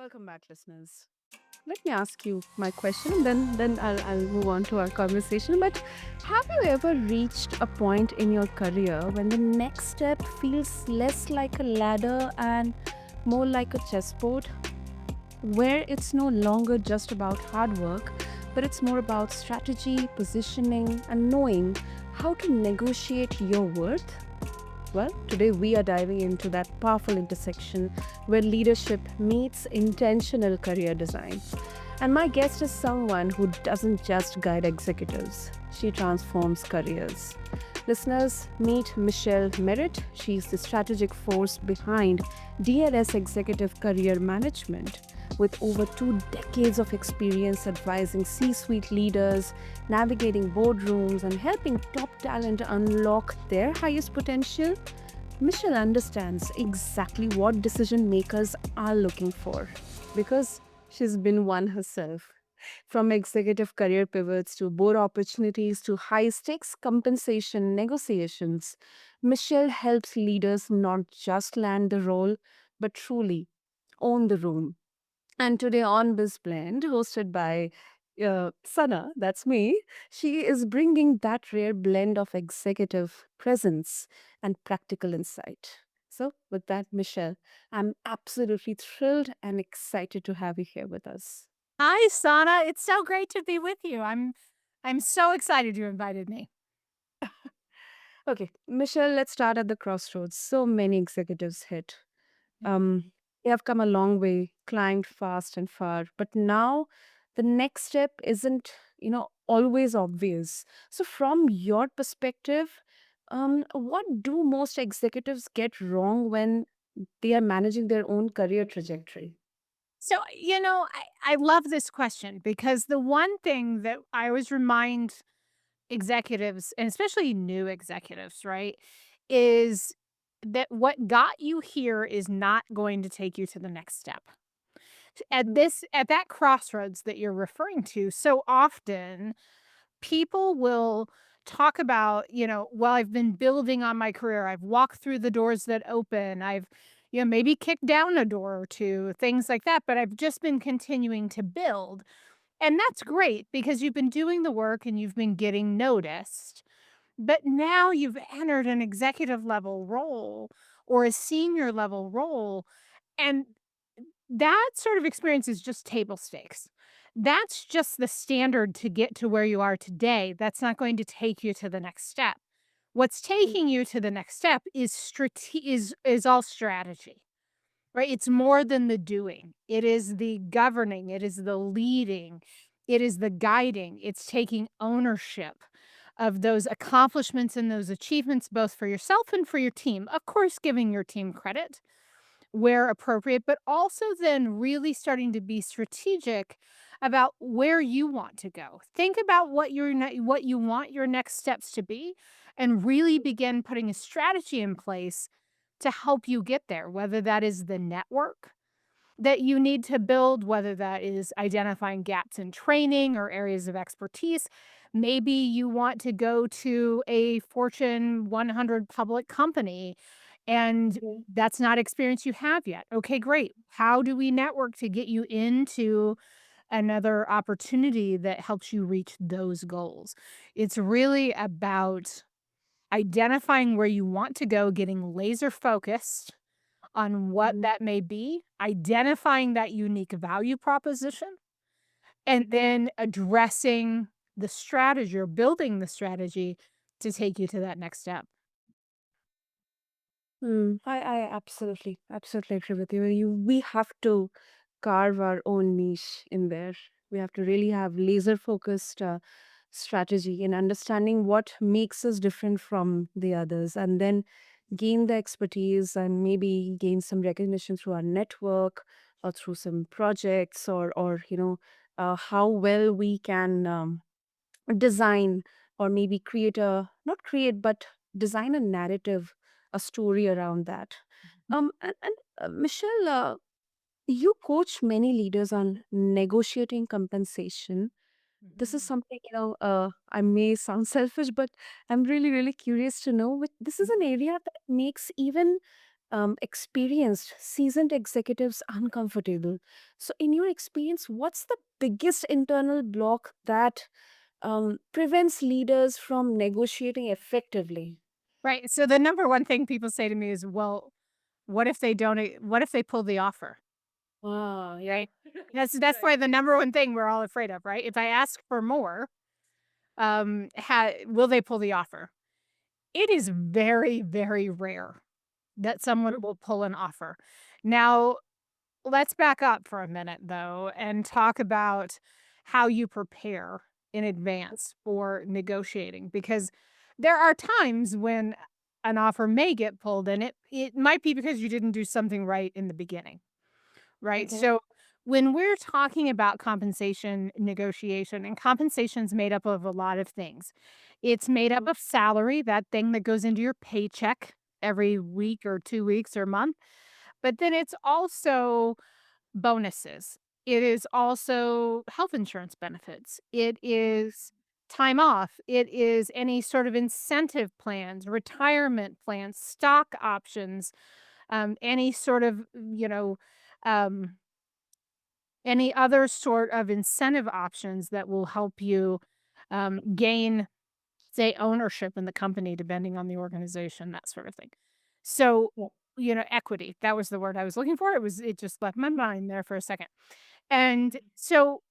Welcome back, listeners. Let me ask you my question, and then I'll move on to our conversation. But have you ever reached a point in your career when the next step feels less like a ladder and more like a chessboard, where it's no longer just about hard work, but it's more about strategy, positioning, and knowing how to negotiate your worth? Well, today we are diving into that powerful intersection where leadership meets intentional career design. And my guest is someone who doesn't just guide executives, she transforms careers. Listeners, meet Michelle Merritt. She's the strategic force behind DLS Executive Career Management. With over 2 decades of experience advising C suite leaders, navigating boardrooms, and helping top talent unlock their highest potential, Michelle understands exactly what decision makers are looking for because she's been one herself. From executive career pivots to board opportunities to high stakes compensation negotiations, Michelle helps leaders not just land the role, but truly own the room. And today on BizBlend, hosted by Sana, that's me, she is bringing that rare blend of executive presence and practical insight. So, with that, Michelle, I'm absolutely thrilled and excited to have you here with us. Hi, Sana. It's so great to be with you. I'm so excited you invited me. Okay, Michelle, let's start at the crossroads. So many executives hit. Um, Mhm. they have come a long way, climbed fast and far, but now the next step isn't, always obvious. So, from your perspective, what do most executives get wrong when they are managing their own career trajectory? I love this question because the one thing that I always remind executives, and especially new executives, right, is that what got you here is not going to take you to the next step. At that crossroads that you're referring to, so often people will talk about, well, I've been building on my career. I've walked through the doors that open. I've, maybe kicked down a door or two, things like that, but I've just been continuing to build. And that's great because you've been doing the work and you've been getting noticed. But now you've entered an executive level role or a senior level role. And that sort of experience is just table stakes. That's just the standard to get to where you are today. That's not going to take you to the next step. What's Mm. taking you to the next step is is all strategy, right? It's more than the doing. It is the governing, it is the leading, it is the guiding. It's taking ownership of those accomplishments and those achievements both for yourself and for your team. Of course, giving your team credit where appropriate, but also then really starting to be strategic about where you want to go. Think about what you want your next steps to be and really begin putting a strategy in place to help you get there, whether that is the network that you need to build, whether that is identifying gaps in training or areas of expertise. Maybe you want to go to a Fortune 100 public company and Mhm. that's not experience you have yet. Okay, great. How do we network to get you into another opportunity that helps you reach those goals? It's really about identifying where you want to go, getting laser focused on what Mhm. that may be, identifying that unique value proposition, and then addressing the strategy or building the strategy to take you to that next step. I absolutely agree with you. We have to carve our own niche in there. We have to really have laser focused strategy in understanding what makes us different from the others, and then gain the expertise and maybe gain some recognition through our network or through some projects or how well we can design or maybe create a not create but design a narrative, a story around that. Michelle, you coach many leaders on negotiating compensation. This is Mhm. something, I may sound selfish, but I'm really, really curious to know. This is an area that makes even experienced, seasoned executives uncomfortable. So, in your experience, what's the biggest internal block that prevents leaders from negotiating effectively? Right. So the number one thing people say to me is, "Well, what if they pull the offer?" Ah, yeah. Right? That's Right. why the number one thing we're all afraid of, right? If I ask for more, will they pull the offer? It is very, very rare that someone will pull an offer. Now, let's back up for a minute though and talk about how you prepare in advance for negotiating, because there are times when an offer may get pulled, and it might be because you didn't do something right in the beginning, right? Mhm. So when we're talking about compensation negotiation, and compensation's made up of a lot of things. It's made up Mhm. of salary, that thing that goes into your paycheck every week or 2 weeks or month, but then it's also bonuses. It is also health insurance benefits. It is time off. It is any sort of incentive plans, retirement plans, stock options, any sort of, um, any other sort of incentive options that will help you gain, say, ownership in the company, depending on the organization, that sort of thing. So, Yeah. equity, that was the word I was looking for. It just left my mind there for a second. And so,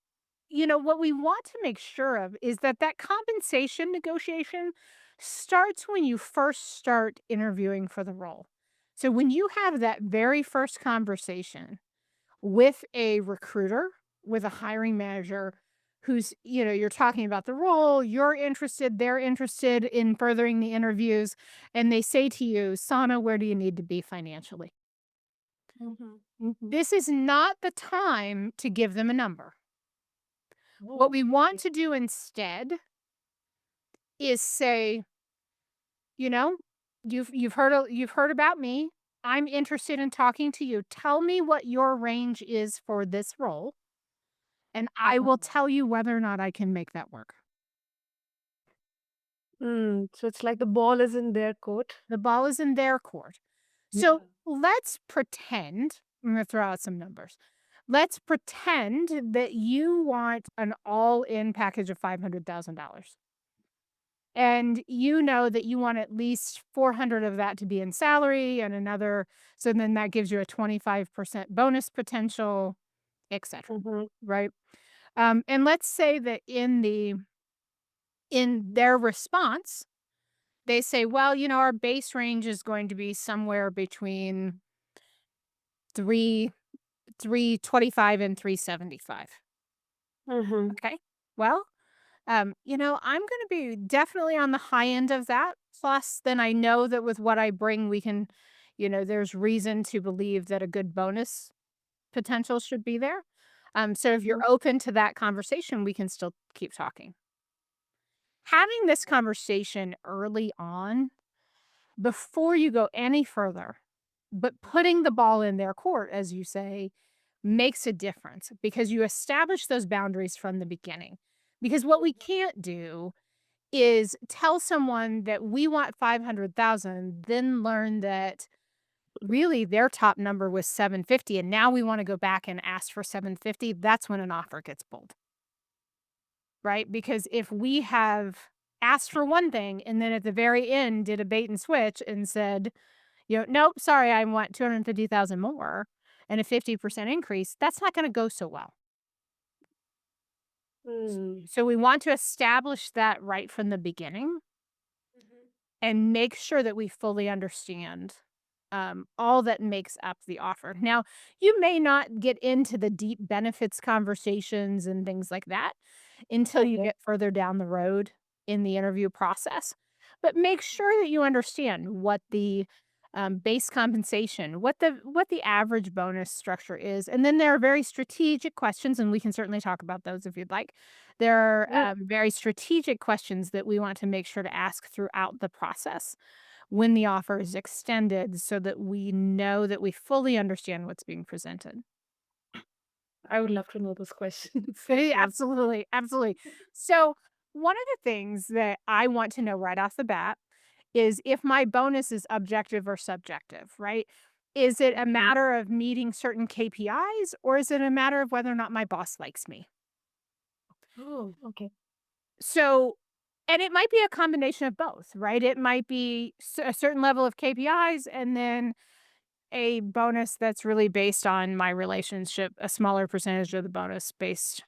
what we want to make sure of is that that compensation negotiation starts when you first start interviewing for the role. So when you have that very first conversation with a recruiter, with a hiring manager who's, you're talking about the role, you're interested, they're interested in furthering the interviews, and they say to you, "Sana, where do you need to be financially?" Mhm. Mhm. This is not the time to give them a number. What Oh, we want okay. to do instead is say, you know, you've heard about me. I'm interested in talking to you. Tell me what your range is for this role, and I will tell you whether or not I can make that work. So it's like the ball is in their court. The ball is in their court. Yeah. So let's pretend, I'm going to throw out some numbers. Let's pretend that you want an all in package of $500,000. And you know that you want at least 400 of that to be in salary, and another, so then that gives you a 25% bonus potential, etc. Mhm. Right? And let's say that in their response, they say, well, our base range is going to be somewhere between 3 325 and 375. Mhm. Okay. Well, I'm going to be definitely on the high end of that. Plus, then I know that with what I bring, we can, there's reason to believe that a good bonus potential should be there. So if you're Mhm. open to that conversation, we can still keep talking. Having this conversation early on before you go any further, but putting the ball in their court, as you say, makes a difference because you establish those boundaries from the beginning. Because what we can't do is tell someone that we want 500,000, then learn that really their top number was 750, and now we wanna go back and ask for 750. That's when an offer gets pulled, right? Because if we have asked for one thing and then at the very end did a bait and switch and said, "Nope, sorry, I want 250,000 more," and a 50% increase, that's not gonna go so well. Mm. So we want to establish that right from the beginning and make sure that we fully understand all that makes up the offer. Now, you may not get into the deep benefits conversations and things like that until you Okay. get further down the road in the interview process. But make sure that you understand what the base compensation, what the average bonus structure is, and then there are very strategic questions, and we can certainly talk about those if you'd like. There are Mm. very strategic questions that we want to make sure to ask throughout the process when the offer is extended so that we know that we fully understand what's being presented. I would love to know those questions. Yes. Absolutely, absolutely. So, one of the things that I want to know right off the bat is if my bonus is objective or subjective, right? Is it a matter of meeting certain KPIs, or is it a matter of whether or not my boss likes me? Oh, okay. So, and it might be a combination of both, right? It might be a certain level of KPIs and then a bonus that's really based on my relationship, a smaller percentage of the bonus based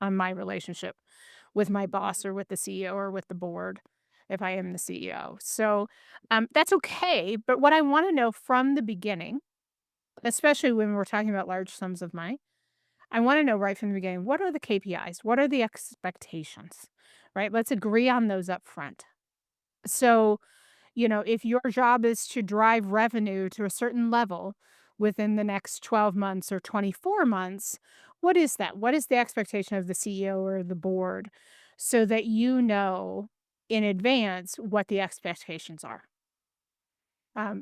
on my relationship with my boss or with the CEO or with the board if I am the CEO. So that's okay. But what I want to know from the beginning, especially when we're talking about large sums of money, I want to know right from the beginning, what are the KPIs? What are the expectations? Right? Let's agree on those up front. So, if your job is to drive revenue to a certain level within the next 12 months or 24 months, what is that? What is the expectation of the CEO or the board so that you know in advance what the expectations are?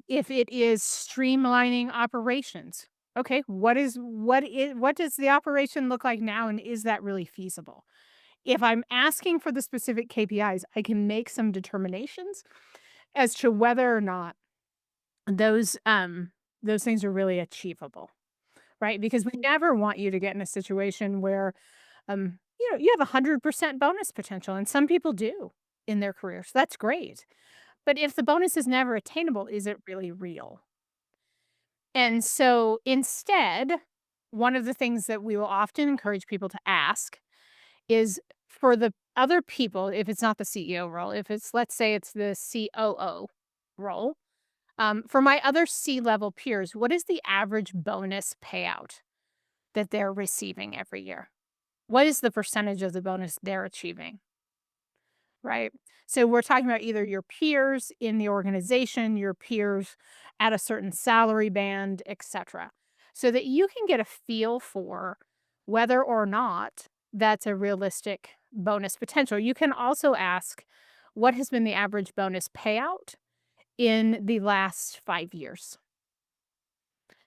If it is streamlining operations, okay, what does the operation look like now, and is that really feasible? If I'm asking for the specific KPIs, I can make some determinations as to whether or not those, those things are really achievable, right? Because we never want you to get in a situation where, you have 100% bonus potential, and some people do in their careers. That's great. But if the bonus is never attainable, is it really real? And so instead, one of the things that we will often encourage people to ask is for the other people, if it's not the CEO role, if it's, let's say it's the COO role, for my other C-level peers, what is the average bonus payout that they're receiving every year? What is the percentage of the bonus they're achieving? Right? So we're talking about either your peers in the organization, your peers at a certain salary band, etc. So that you can get a feel for whether or not that's a realistic bonus potential. You can also ask, what has been the average bonus payout in the last 5 years?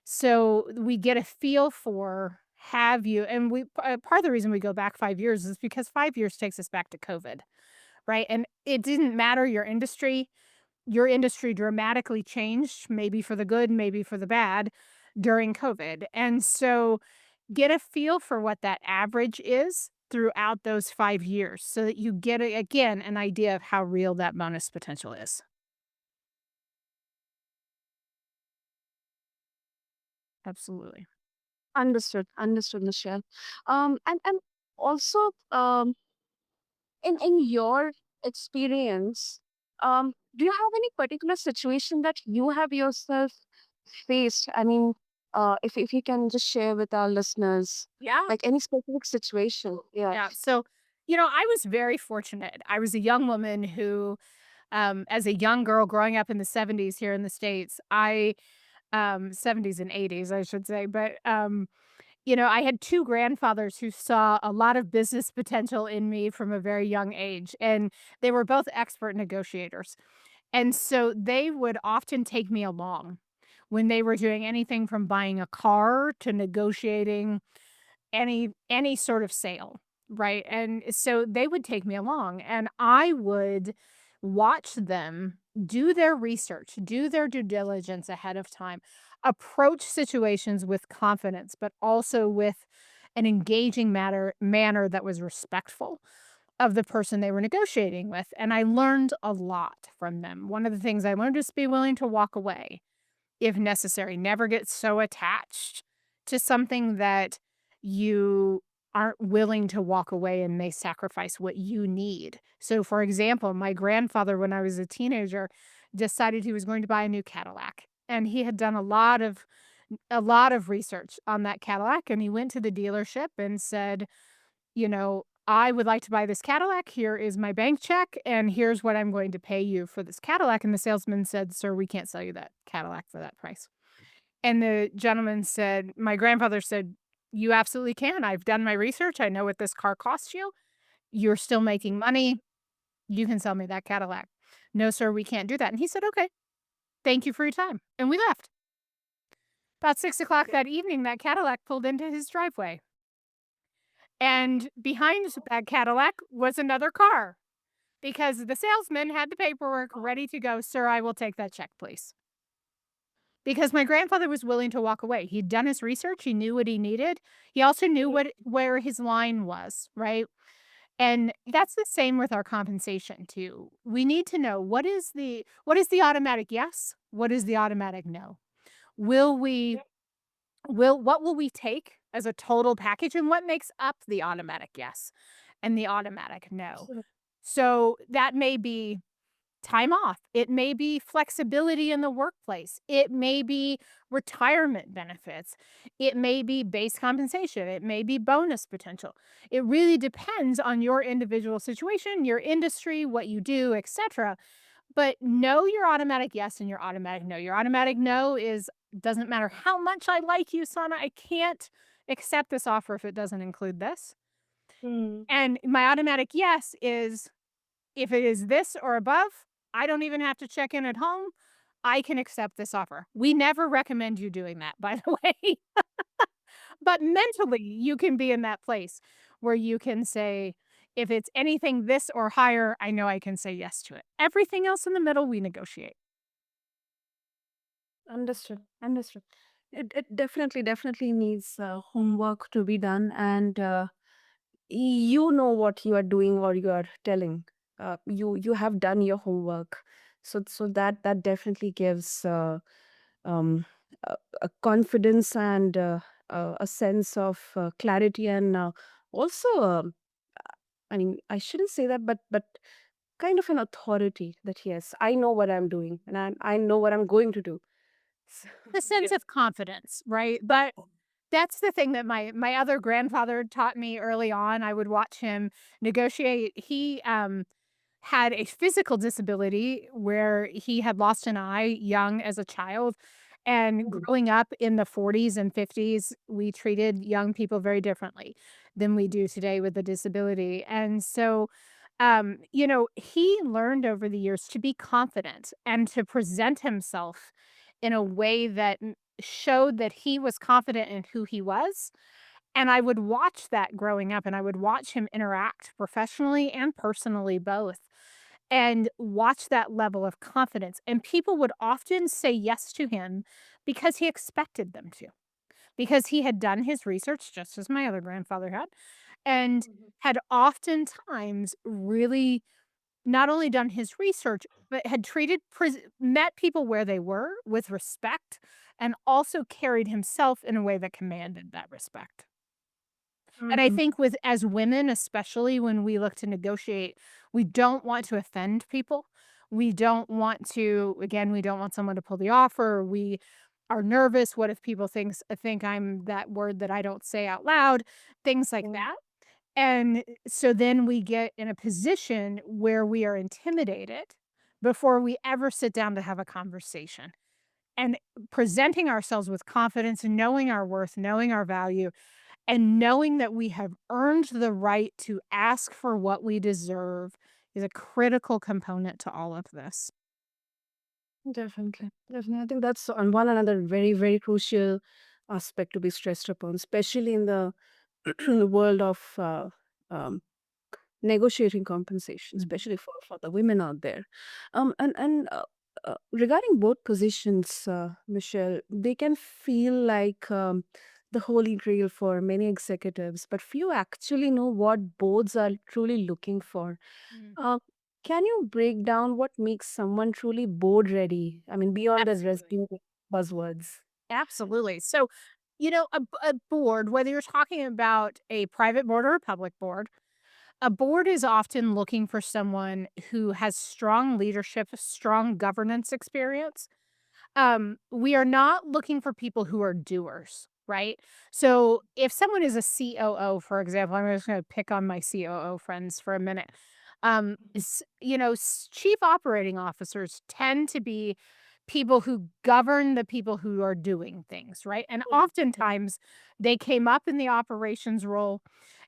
So we get a feel for, have you, and part of the reason we go back 5 years is because 5 years takes us back to COVID, right? And it didn't matter your industry dramatically changed, maybe for the good, maybe for the bad, during COVID. And so get a feel for what that average is throughout those 5 years so that you get, again, an idea of how real that bonus potential is. Absolutely. Understood. Understood, Michelle. And also, in your experience, do you have any particular situation that you have yourself faced? I mean, if you can just share with our listeners, Yeah. like any specific situation. Yeah. Yeah. So, I was very fortunate. I was a young woman who, as a young girl growing up in the 70s here in the States, 70s and 80s, I should say. But, I had two grandfathers who saw a lot of business potential in me from a very young age, and they were both expert negotiators. And so they would often take me along when they were doing anything from buying a car to negotiating any sort of sale, right? And so they would take me along, and I would watch them do their research, do their due diligence ahead of time, approach situations with confidence, but also with an engaging manner that was respectful of the person they were negotiating with, and I learned a lot from them. One of the things I learned is be willing to walk away if necessary. Never get so attached to something that you aren't willing to walk away and may sacrifice what you need. So, for example, my grandfather, when I was a teenager, decided he was going to buy a new Cadillac. And he had done a lot of research on that Cadillac. And he went to the dealership and said, I would like to buy this Cadillac. Here is my bank check, and here's what I'm going to pay you for this Cadillac. And the salesman said, Sir, we can't sell you that Cadillac for that price. And the gentleman said, My grandfather said, You absolutely can. I've done my research. I know what this car costs you. You're still making money. You can sell me that Cadillac. No, sir, we can't do that. And he said, Okay, thank you for your time. And we left. About 6 o'clock that evening, that Cadillac pulled into his driveway. And behind that Cadillac was another car, because the salesman had the paperwork ready to go. Sir, I will take that check, please. because my grandfather was willing to walk away. He'd done his research, he knew what he needed. He also knew where his line was, right? And that's the same with our compensation too. We need to know what is the automatic yes? What is the automatic no? Will we will what will we take as a total package and what makes up the automatic yes and the automatic no? Sure. So that may be time off. It may be flexibility in the workplace. It may be retirement benefits. It may be base compensation. It may be bonus potential. It really depends on your individual situation, your industry, what you do, etc. But know your automatic yes and your automatic no. Your automatic no is doesn't matter how much I like you, Sana. I can't accept this offer if it doesn't include this. Mm. And my automatic yes is if it is this or above, I don't even have to check in at home. I can accept this offer. We never recommend you doing that, by the way. But mentally, you can be in that place where you can say, if it's anything this or higher, I know I can say yes to it. Everything else in the middle, we negotiate. Understood. Understood. It definitely needs homework to be done, and you know what you are doing or you are telling. You have done your homework, so that definitely gives um, a confidence and a sense of clarity, and also I mean, I shouldn't say that, but kind of an authority that yes, I know what I'm doing, and I know what I'm going to do. So, The sense yeah. of confidence, right? But that's the thing that my other grandfather taught me early on. I would watch him negotiate. He had a physical disability where he had lost an eye young as a child. And Mm. growing up in the 40s and 50s, we treated young people very differently than we do today with a disability. And so, he learned over the years to be confident and to present himself in a way that showed that he was confident in who he was. And I would watch that growing up, and I would watch him interact professionally and personally both, and watch that level of confidence, and people would often say yes to him because he expected them to, because he had done his research just as my other grandfather had, and Mhm. had oftentimes really not only done his research, but had met people where they were with respect, and also carried himself in a way that commanded that respect. And I Mhm. think with as women, especially when we look to negotiate, we don't want to offend people. We don't want to again, we don't want someone to pull the offer. We are nervous. What if people think I'm that word that I don't say out loud? Things like Mm. that. And so then we get in a position where we are intimidated before we ever sit down to have a conversation. And presenting ourselves with confidence and knowing our worth, knowing our value, and knowing that we have earned the right to ask for what we deserve is a critical component to all of this. Definitely, definitely. I think that's on one another very crucial aspect to be stressed upon, especially in the world of um, negotiating compensation, Mhm. especially for the women out there. And regarding both positions, Michelle, they can feel like the holy grail for many executives, but few actually know what boards are truly looking for. Mm, Uh, can you break down what makes someone truly board ready? I mean, beyond the absolutely. resume buzzwords. Absolutely. So, a board, whether you're talking about a private board or a public board, a board is often looking for someone who has strong leadership, strong governance experience. We are not looking for people who are doers, right? So if someone is a COO, for example, I'm just going to pick on my COO friends for a minute. Chief operating officers tend to be people who govern the people who are doing things, right? And Mhm. oftentimes they came up in the operations role.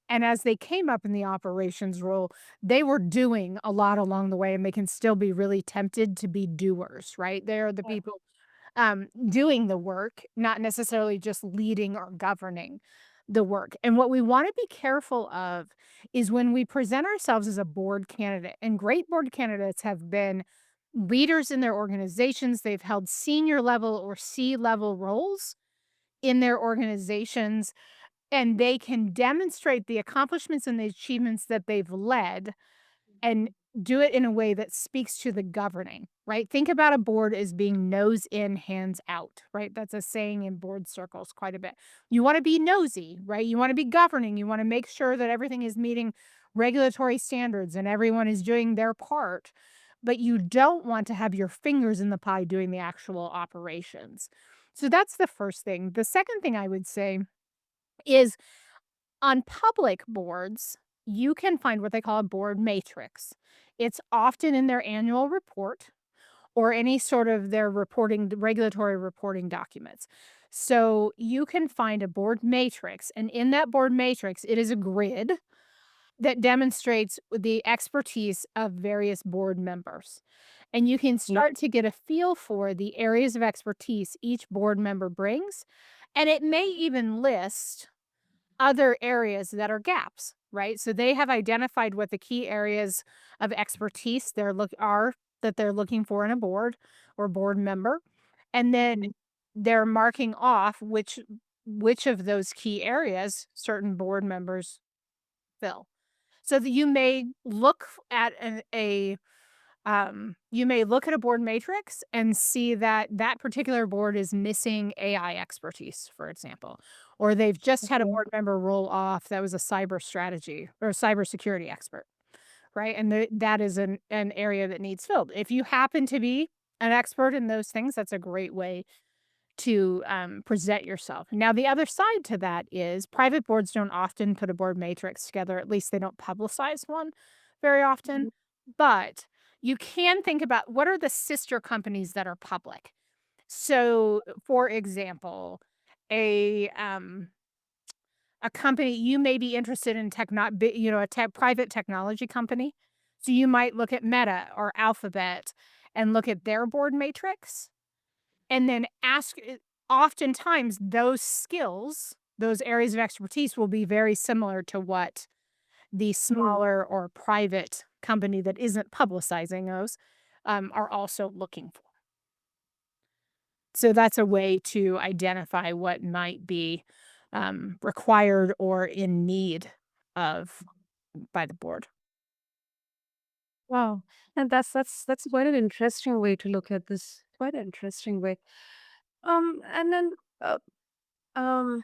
And as they came up in the operations role, they were doing a lot along the way, and they can still be really tempted to be doers, right? They're the people doing the work, not necessarily just leading or governing the work. And what we want to be careful of is when we present ourselves as a board candidate, and great board candidates have been leaders in their organizations. They've held senior level or C-level roles in their organizations, and they can demonstrate the accomplishments and the achievements that they've led and do it in a way that speaks to the governing, right? Think about a board as being nose in, hands out, right? That's a saying in board circles quite a bit. You want to be nosy, right? You want to be governing. You want to make sure that everything is meeting regulatory standards and everyone is doing their part. But you don't want to have your fingers in the pie doing the actual operations. So that's the first thing. The second thing I would say is on public boards, you can find what they call a board matrix. It's often in their annual report or any sort of their reporting regulatory reporting documents. So you can find a board matrix, and in that board matrix, it is a grid that demonstrates the expertise of various board members. And you can start to get a feel for the areas of expertise each board member brings. And it may even list other areas that are gaps, right? So they have identified what the key areas of expertise that they're looking for in a board or board member, and then they're marking off which of those key areas certain board members fill. So that you may look at you may look at a board matrix and see that that particular board is missing AI expertise, for example, or they've just had a Okay. board member roll off that was a cyber strategy or a cybersecurity expert, right? And that is an area that needs filled. If you happen to be an expert in those things, that's a great way to present yourself. Now, the other side to that is private boards don't often put a board matrix together. At least they don't publicize one very often. Mhm. But you can think about what are the sister companies that are public. So, for example, a um, a company you may be interested in a private technology company. So you might look at Meta or Alphabet and look at their board matrix and then oftentimes those skills, those areas of expertise will be very similar to what the Mm. smaller or private company that isn't publicizing those, are also looking for. So that's a way to identify what might be, required or in need of by the board. Wow. And that's quite an interesting way to look at this. Quite an interesting way. And then uh, um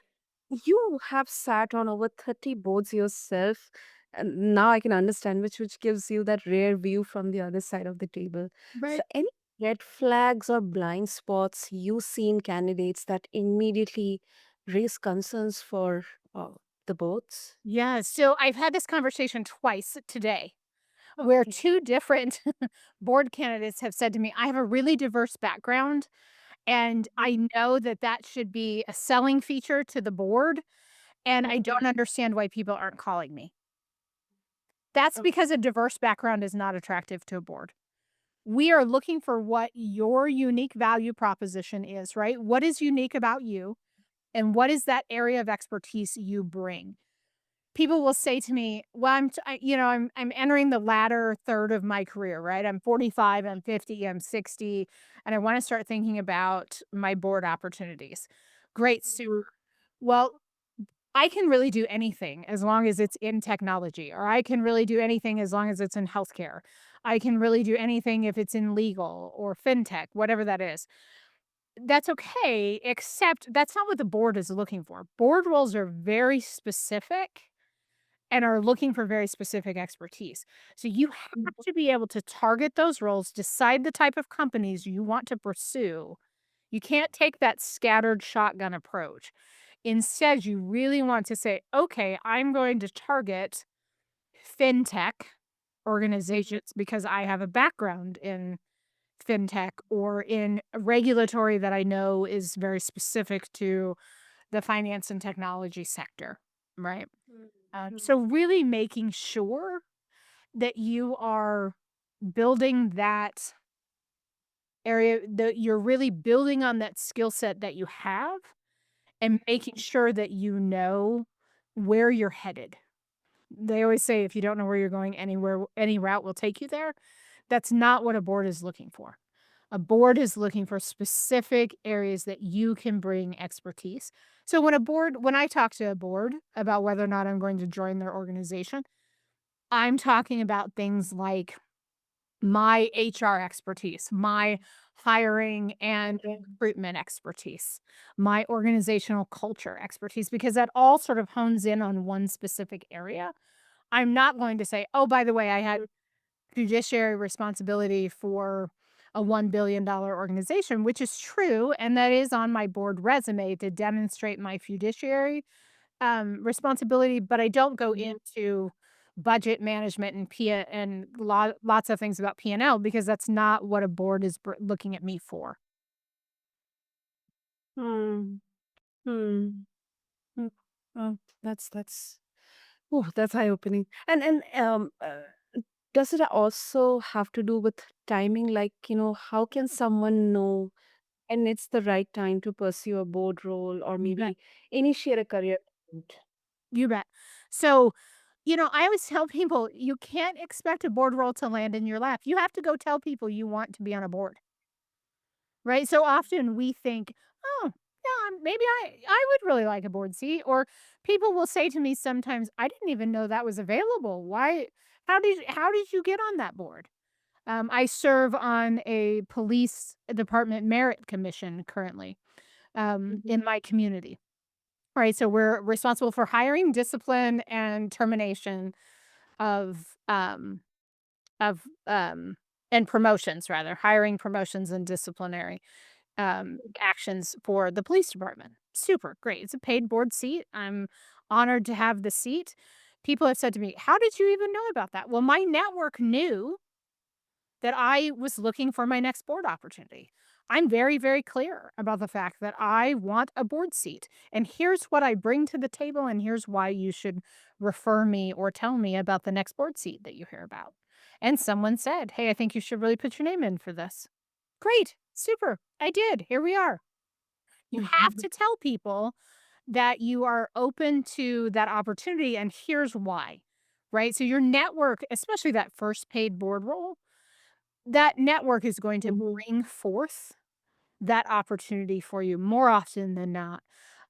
you have sat on over 30 boards yourself, and now I can understand which gives you that rare view from the other side of the table. So Right. any red flags or blind spots you see in candidates that immediately raise concerns for uh, the boards? Yeah, so I've had this conversation twice today where Okay. 2 different board candidates have said to me, "I have a really diverse background, and I know that that should be a selling feature to the board, and I Mhm. don't understand why people aren't calling me." That's Okay. because a diverse background is not attractive to a board. We are looking for what your unique value proposition is, right? What is unique about you, and what is that area of expertise you bring? People will say to me, "Well, I'm entering the latter third of my career, right? I'm 45, I'm 50, I'm 60, and I wanna start thinking about my board opportunities." Great, super. Mhm. Well, I can really do anything as long as it's in technology, or I can really do anything as long as it's in healthcare. I can really do anything if it's in legal or fintech, whatever that is. That's okay, except that's not what the board is looking for. Board roles are very specific and are looking for very specific expertise. So you have to be able to target those roles, decide the type of companies you want to pursue. You can't take that scattered shotgun approach. Instead, you really want to say, okay, I'm going to target fintech Mhm. organizations because I have a background in fintech or in regulatory that I know is very specific to the finance and technology sector, right? Mhm. So really making sure that you are building that area, that you're really building on that skill set that you have and making sure that you know where you're headed. They always say if you don't know where you're going, any route will take you there. That's not what a board is looking for. A board is looking for specific areas that you can bring expertise. So when I talk to a board about whether or not I'm going to join their organization, I'm talking about things like my HR expertise, my hiring and recruitment expertise, my organizational culture expertise, because that all sort of hones in on one specific area. I'm not going to say, oh, by the way, I had fiduciary responsibility for a $1 billion organization, which is true. And that is on my board resume to demonstrate my fiduciary responsibility, but I don't go into budget management and lots of things about P&L because that's not what a board is looking at me for. Hmm. Hmm. Mm. Oh, that's oh, that's eye-opening. And does it also have to do with timing? Like, how can someone know and it's the right time to pursue a board role or You bet. maybe initiate a career development? You bet. So, I always tell people you can't expect a board role to land in your lap. You have to go tell people you want to be on a board. Right? So often we think, "Oh, yeah, maybe I would really like a board seat," or people will say to me sometimes, "I didn't even know that was available. Why how did you get on that board?" I serve on a police department merit commission currently, Mhm. in my community. Right, so we're responsible for hiring, discipline, and termination of, of, um and promotions rather, hiring, promotions, and disciplinary actions for the police department. Super great. It's a paid board seat. I'm honored to have the seat. People have said to me, "How did you even know about that?" Well, my network knew that I was looking for my next board opportunity. I'm very, very clear about the fact that I want a board seat. And here's what I bring to the table, and here's why you should refer me or tell me about the next board seat that you hear about. And someone said, "Hey, I think you should really put your name in for this." Great. Super. I did. Here we are. You have to tell people that you are open to that opportunity, and here's why, right? So, your network, especially that first paid board role, that network is going to Mhm. bring forth that opportunity for you more often than not.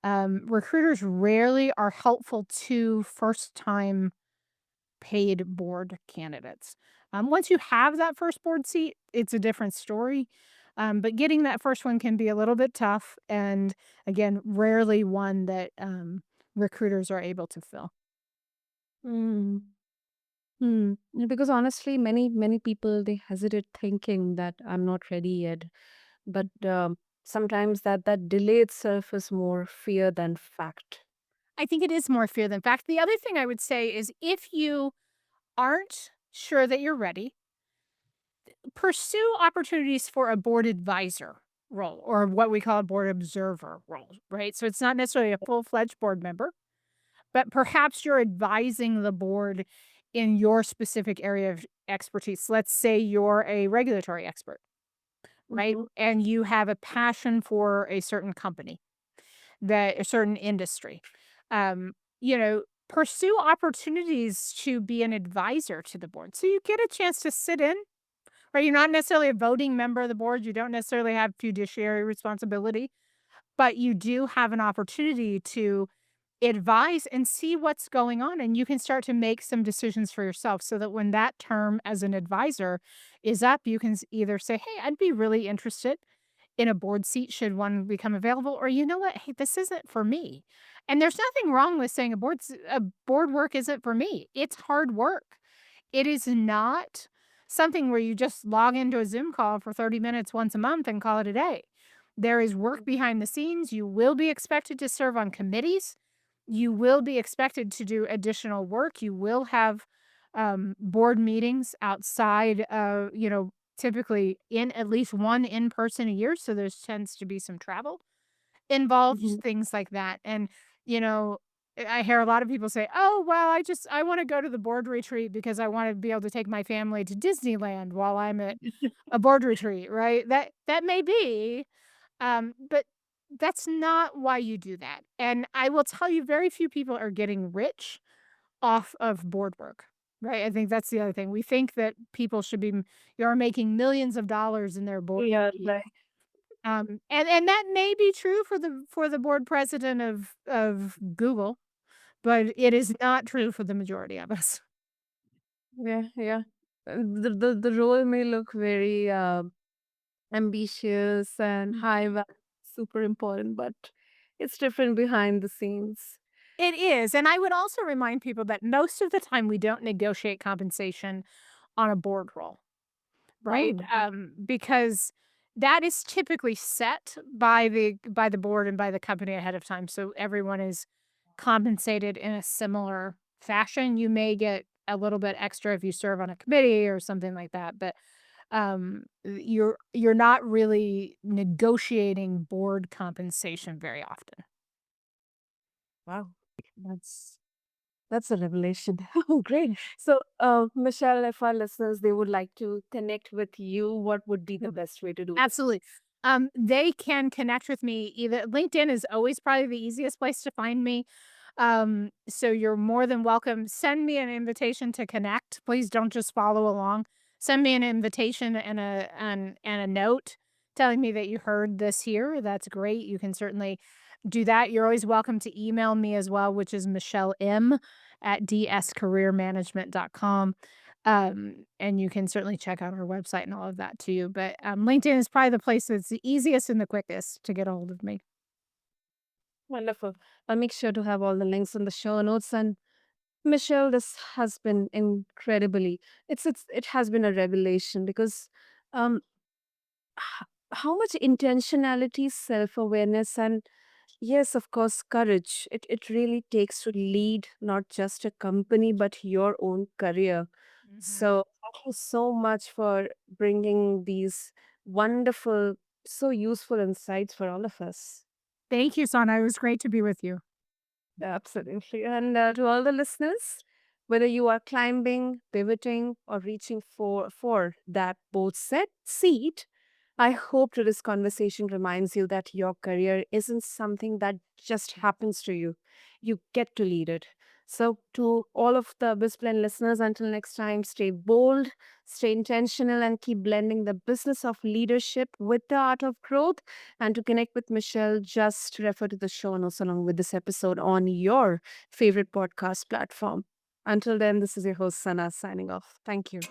Recruiters rarely are helpful to first time paid board candidates. Once you have that first board seat, it's a different story. But getting that first one can be a little bit tough, and again, rarely one that recruiters are able to fill. Mm. Hmm. Yeah, because honestly, many people they hesitate thinking that I'm not ready yet. But sometimes that delay itself is more fear than fact. I think it is more fear than fact. The other thing I would say is if you aren't sure that you're ready, pursue opportunities for a board advisor role or what we call a board observer role, right? So it's not necessarily a full fledged board member, but perhaps you're advising the board in your specific area of expertise. Let's say you're a regulatory expert, right? Mhm. And you have a passion for a certain company, that a certain industry. Um, pursue opportunities to be an advisor to the board. So you get a chance to sit in. Right, you're not necessarily a voting member of the board, you don't necessarily have fiduciary responsibility, but you do have an opportunity to advise and see what's going on, and you can start to make some decisions for yourself so that when that term as an advisor is up, you can either say, "Hey, I'd be really interested in a board seat should one become available," or, "You know what? Hey, this isn't for me." And there's nothing wrong with saying a board work isn't for me. It's hard work. It is not something where you just log into a Zoom call for 30 minutes once a month and call it a day. There is work behind the scenes. You will be expected to serve on committees. You will be expected to do additional work. You will have board meetings outside of, typically in at least one in person a year. So there's tends to be some travel involved, Mhm. things like that. And, you know, I hear a lot of people say, "Oh, well, I want to go to the board retreat because I want to be able to take my family to Disneyland while I'm at a board retreat," right? That may be, but that's not why you do that. And I will tell you, very few people are getting rich off of board work. Right, I think that's the other thing. We think that people should be you're making millions of dollars in their board Yeah, seat. right. And that may be true for the board president of Google, but it is not true for the majority of us. Yeah, yeah. The role may look very ambitious and Mm. high value, super important, but it's different behind the scenes. It is, and I would also remind people that most of the time we don't negotiate compensation on a board role. Right? Oh, Because that is typically set by the board and by the company ahead of time, so everyone is compensated in a similar fashion. You may get a little bit extra if you serve on a committee or something like that, but, you're not really negotiating board compensation very often. wow. That's that's a revelation. Oh, great. So, Michelle, if our listeners they would like to connect with you, what would be the best way to do this? Absolutely. They can connect with me either LinkedIn is always probably the easiest place to find me. So you're more than welcome. Send me an invitation to connect. Please don't just follow along. Send me an invitation and a note telling me that you heard this here. That's great. You can certainly do that. You're always welcome to email me as well, which is Michelle M at dscareermanagement.com. And you can certainly check out our website and all of that too. But LinkedIn is probably the place that's the easiest and the quickest to get a hold of me. Wonderful. I'll make sure to have all the links in the show notes. And Michelle, this has been incredibly. It has been a revelation because um how much intentionality, self awareness, and yes, of course, courage it really takes to lead not just a company but your own career. Mhm. So, thank you so much for bringing these wonderful, so useful insights for all of us. Thank you, Sana. It was great to be with you. Absolutely. And to all the listeners, whether you are climbing, pivoting, or reaching for that boat set seat, I hope today's conversation reminds you that your career isn't something that just happens to you. You get to lead it. So, to all of the BizBlend listeners, until next time, stay bold, stay intentional, and keep blending the business of leadership with the art of growth. And to connect with Michelle, just refer to the show notes along with this episode on your favorite podcast platform. Until then, this is your host, Sana, signing off. Thank you.